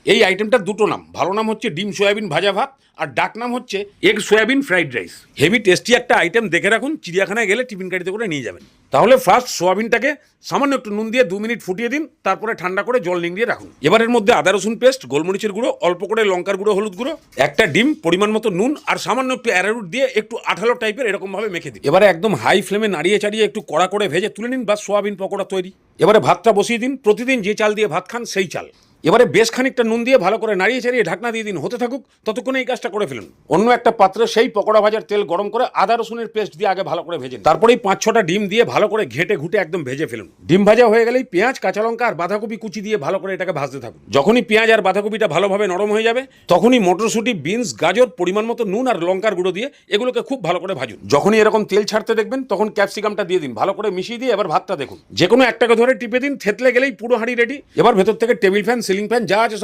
এই আইটেমটার দুটো নাম, ভালো নাম হচ্ছে ডিম সয়াবিন ভাজা ভাত, আর ডাক নাম হচ্ছে egg soybean fried rice. Heavy tasty একটা আইটেম, দেখে রাখুন, চিড়িয়াখানায় গেলে টিফিন গাড়িতে করে নিয়ে যাবেন। তাহলে ফার্স্ট সোয়াবিনটাকে সামান্য একটু নুন দিয়ে 2 মিনিট ফুটিয়ে দিন, তারপরে ঠান্ডা করে জল নিংড়িয়ে রাখুন। এবারের মধ্যে আদা রসুন পেস্ট, গোলমরিচের গুঁড়ো, অল্প করে লঙ্কার গুঁড়ো, হলুদ গুঁড়ো, একটা ডিম, পরিমাণ মতো নুন আর সামান্য একটু অ্যারারুট দিয়ে একটু আঠালো টাইপের এরকম ভাবে মেখে দিন। এবারে একদম হাই ফ্লেমে নাড়িয়ে চাড়িয়ে একটু কড়া করে ভেজে তুলে নিন, বা সোয়াবিন পকোড়া তৈরি। এবারে ভাতটা বসিয়ে দিন, প্রতিদিন যে চাল দিয়ে ভাত খান সেই চাল। এবারে বেশ খানিকটা নুন দিয়ে ভালো করে নাড়িয়ে চাড়িয়ে ঢাকনা দিয়ে দিন, হতে থাকুক, ততক্ষণে এই কাজটা করে ফেলুন। অন্য একটা পাত্রে সেই পকোড়া ভাজার তেল গরম করে আদা রসুনের পেস্ট দিয়ে আগে ভালো করে ভেজে, তারপরেই 5-6টা ডিম দিয়ে ভালো করে ঘেটে ঘুটে একদম ভেজে ফেলুন। ডিম ভাজা হয়ে গেলেই পেঁয়াজ, কাঁচা লঙ্কা আর বাঁধাকপি কুচি দিয়ে ভালো করে এটাকে ভাজতে থাকুন। যখনই পেঁয়াজ আর বাঁধাকপিটা ভালোভাবে নরম হয়ে যাবে, তখনই মটরশুঁটি, বিনস, গাজর, পরিমাণ মতো নুন আর লঙ্কার গুঁড়ো দিয়ে এগুলোকে খুব ভালো করে ভাজুন। যখনই এরকম তেল ছাড়তে দেখবেন, তখন ক্যাপসিকামটা দিয়ে দিন, ভালো করে মিশিয়ে দিয়ে এবার ভাতটা দেখুন, যে কোনো একটাকে ধরে টিপে দিন, থেতলে গেলেই পুরো হাঁড়ি রেডি। এবার ভেতর থেকে টেবিল ফ্যান, সিলিং ফ্যান যা আছে সব